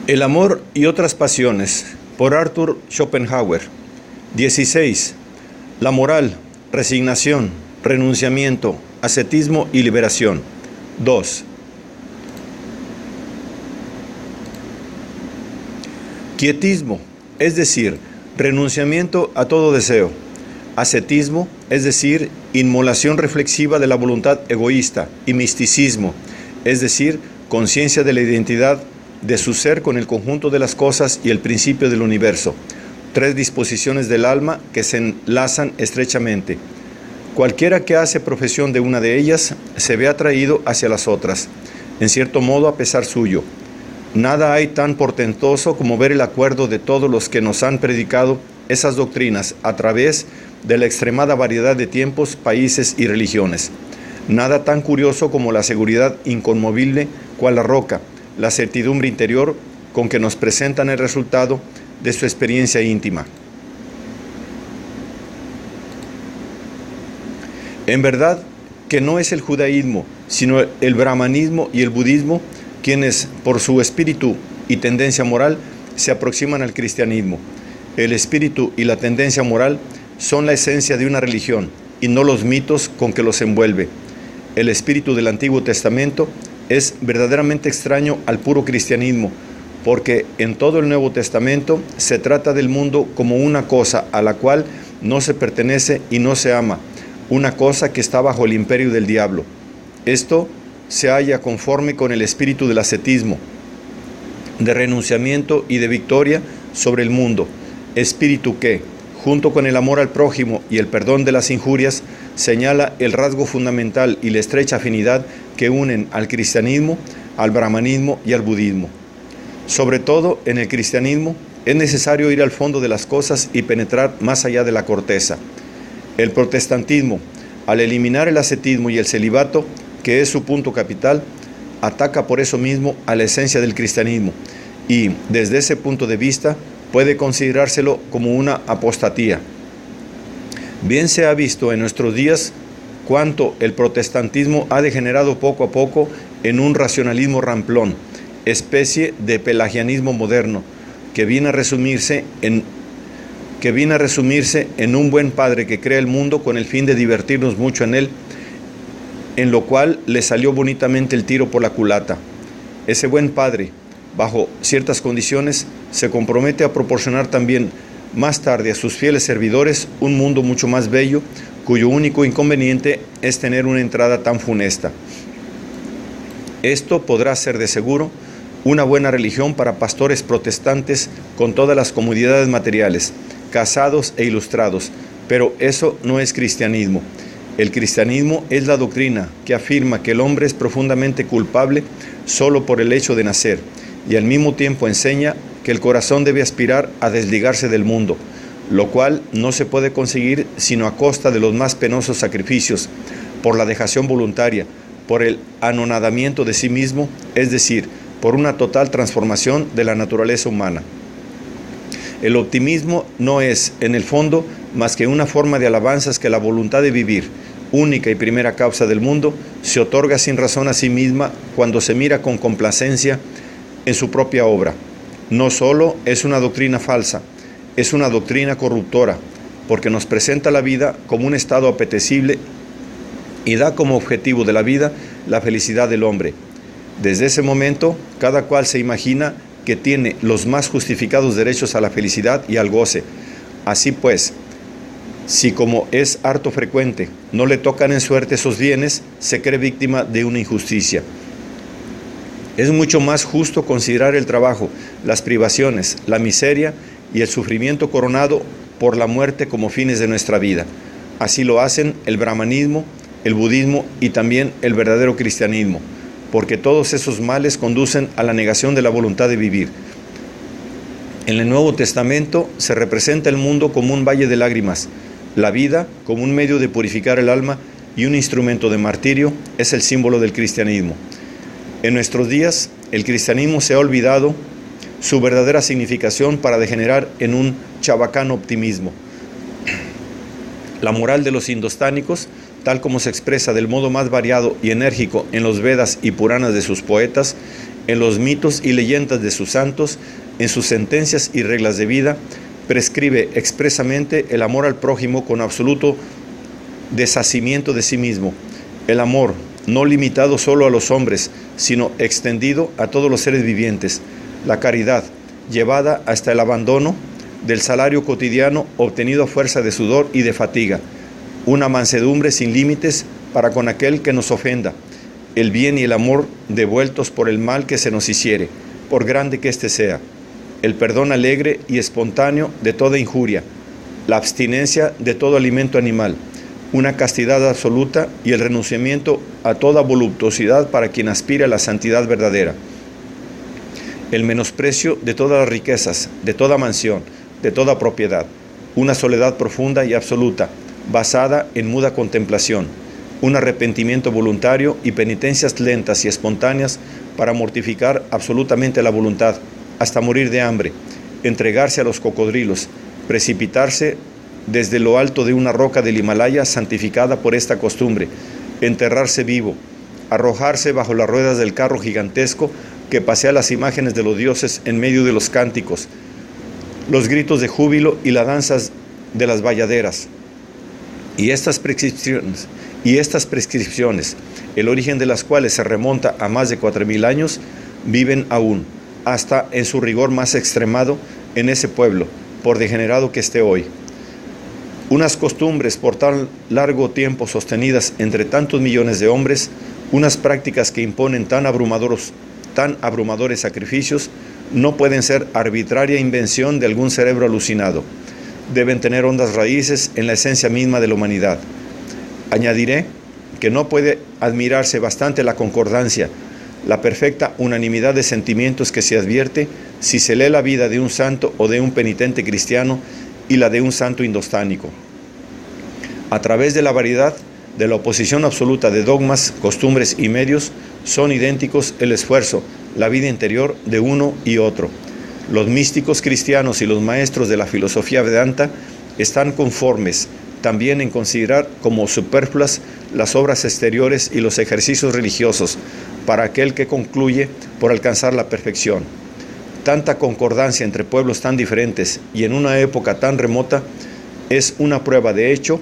El amor y otras pasiones, por Arthur Schopenhauer. 16. La moral, resignación, renunciamiento, ascetismo y liberación. 2. Quietismo, es decir, renunciamiento a todo deseo. Ascetismo, es decir, inmolación reflexiva de la voluntad egoísta. Y misticismo, es decir, conciencia de la identidad de su ser con el conjunto de las cosas y el principio del universo. 3 disposiciones del alma que se enlazan estrechamente. Cualquiera que hace profesión de una de ellas se ve atraído hacia las otras, en cierto modo a pesar suyo. Nada hay tan portentoso como ver el acuerdo de todos los que nos han predicado esas doctrinas a través de la extremada variedad de tiempos, países y religiones. Nada tan curioso como la seguridad inconmovible cual la roca, la certidumbre interior con que nos presentan el resultado de su experiencia íntima. En verdad que no es el judaísmo, sino el brahmanismo y el budismo quienes, por su espíritu y tendencia moral, se aproximan al cristianismo. El espíritu y la tendencia moral son la esencia de una religión y no los mitos con que los envuelve. El espíritu del Antiguo Testamento es verdaderamente extraño al puro cristianismo, porque en todo el Nuevo Testamento se trata del mundo como una cosa a la cual no se pertenece y no se ama, una cosa que está bajo el imperio del diablo. Esto se halla conforme con el espíritu del ascetismo, de renunciamiento y de victoria sobre el mundo, espíritu que, junto con el amor al prójimo y el perdón de las injurias, señala el rasgo fundamental y la estrecha afinidad que unen al cristianismo, al brahmanismo y al budismo. Sobre todo en el cristianismo es necesario ir al fondo de las cosas y penetrar más allá de la corteza. El protestantismo, al eliminar el ascetismo y el celibato, que es su punto capital, ataca por eso mismo a la esencia del cristianismo y, desde ese punto de vista, puede considerárselo como una apostatía. Bien se ha visto en nuestros días cuánto el protestantismo ha degenerado poco a poco en un racionalismo ramplón, especie de pelagianismo moderno, que viene a resumirse en un buen padre que crea el mundo con el fin de divertirnos mucho en él, en lo cual le salió bonitamente el tiro por la culata. Ese buen padre, bajo ciertas condiciones, se compromete a proporcionar también más tarde a sus fieles servidores un mundo mucho más bello, cuyo único inconveniente es tener una entrada tan funesta. Esto podrá ser de seguro una buena religión para pastores protestantes con todas las comodidades materiales, casados e ilustrados, pero eso no es cristianismo. El cristianismo es la doctrina que afirma que el hombre es profundamente culpable solo por el hecho de nacer, y al mismo tiempo enseña que el corazón debe aspirar a desligarse del mundo, lo cual no se puede conseguir sino a costa de los más penosos sacrificios, por la dejación voluntaria, por el anonadamiento de sí mismo, es decir, por una total transformación de la naturaleza humana. El optimismo no es, en el fondo, más que una forma de alabanzas que la voluntad de vivir, única y primera causa del mundo, se otorga sin razón a sí misma cuando se mira con complacencia en su propia obra. No solo es una doctrina falsa, es una doctrina corruptora, porque nos presenta la vida como un estado apetecible y da como objetivo de la vida la felicidad del hombre. Desde ese momento, cada cual se imagina que tiene los más justificados derechos a la felicidad y al goce. Así pues, si como es harto frecuente, no le tocan en suerte esos bienes, se cree víctima de una injusticia. Es mucho más justo considerar el trabajo, las privaciones, la miseria y el sufrimiento coronado por la muerte como fines de nuestra vida. Así lo hacen el brahmanismo, el budismo y también el verdadero cristianismo, porque todos esos males conducen a la negación de la voluntad de vivir. En el Nuevo Testamento se representa el mundo como un valle de lágrimas, la vida como un medio de purificar el alma y un instrumento de martirio es el símbolo del cristianismo. En nuestros días, el cristianismo se ha olvidado su verdadera significación para degenerar en un chabacano optimismo. La moral de los indostánicos, tal como se expresa del modo más variado y enérgico en los Vedas y Puranas de sus poetas, en los mitos y leyendas de sus santos, en sus sentencias y reglas de vida, prescribe expresamente el amor al prójimo con absoluto deshacimiento de sí mismo. El amor, no limitado solo a los hombres, sino extendido a todos los seres vivientes. La caridad, llevada hasta el abandono del salario cotidiano obtenido a fuerza de sudor y de fatiga. Una mansedumbre sin límites para con aquel que nos ofenda. El bien y el amor devueltos por el mal que se nos hiciere, por grande que éste sea. El perdón alegre y espontáneo de toda injuria. La abstinencia de todo alimento animal. Una castidad absoluta y el renunciamiento a toda voluptuosidad para quien aspira a la santidad verdadera. El menosprecio de todas las riquezas, de toda mansión, de toda propiedad. Una soledad profunda y absoluta, basada en muda contemplación. Un arrepentimiento voluntario y penitencias lentas y espontáneas para mortificar absolutamente la voluntad, hasta morir de hambre, entregarse a los cocodrilos, precipitarse desde lo alto de una roca del Himalaya santificada por esta costumbre, enterrarse vivo, arrojarse bajo las ruedas del carro gigantesco que pasea las imágenes de los dioses en medio de los cánticos, los gritos de júbilo y las danzas de las bayaderas. Y estas prescripciones, el origen de las cuales se remonta a más de 4000 años, viven aún, hasta en su rigor más extremado, en ese pueblo, por degenerado que esté hoy. Unas costumbres por tan largo tiempo sostenidas entre tantos millones de hombres, unas prácticas que imponen tan abrumadores sacrificios, no pueden ser arbitraria invención de algún cerebro alucinado. Deben tener hondas raíces en la esencia misma de la humanidad. Añadiré que no puede admirarse bastante la concordancia, la perfecta unanimidad de sentimientos que se advierte si se lee la vida de un santo o de un penitente cristiano y la de un santo indostánico. A través de la variedad de la oposición absoluta de dogmas, costumbres y medios, son idénticos el esfuerzo, la vida interior de uno y otro. Los místicos cristianos y los maestros de la filosofía Vedanta están conformes también en considerar como superfluas las obras exteriores y los ejercicios religiosos para aquel que concluye por alcanzar la perfección. Tanta concordancia entre pueblos tan diferentes y en una época tan remota es una prueba de hecho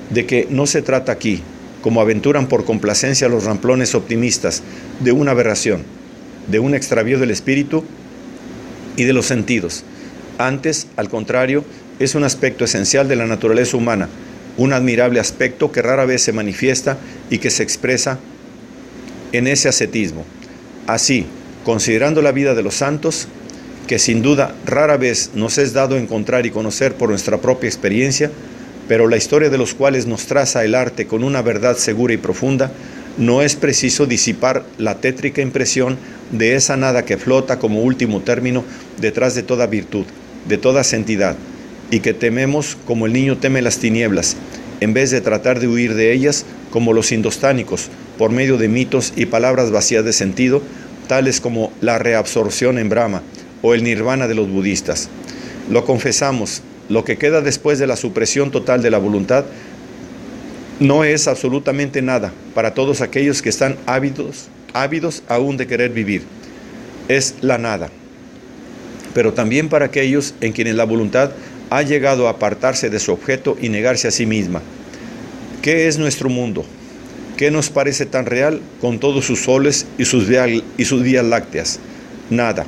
de que no se trata aquí, como aventuran por complacencia los ramplones optimistas, de una aberración, de un extravío del espíritu y de los sentidos. Antes, al contrario, es un aspecto esencial de la naturaleza humana, un admirable aspecto que rara vez se manifiesta y que se expresa en ese ascetismo. Así, considerando la vida de los santos, que sin duda rara vez nos es dado encontrar y conocer por nuestra propia experiencia, pero la historia de los cuales nos traza el arte con una verdad segura y profunda, no es preciso disipar la tétrica impresión de esa nada que flota como último término detrás de toda virtud, de toda santidad, y que tememos como el niño teme las tinieblas, en vez de tratar de huir de ellas como los indostánicos, por medio de mitos y palabras vacías de sentido, tales como la reabsorción en Brahma o el nirvana de los budistas. Lo confesamos, lo que queda después de la supresión total de la voluntad no es absolutamente nada para todos aquellos que están ávidos aún de querer vivir. Es la nada. Pero también para aquellos en quienes la voluntad ha llegado a apartarse de su objeto y negarse a sí misma. ¿Qué es nuestro mundo? ¿Qué nos parece tan real con todos sus soles y sus vías lácteas? Nada.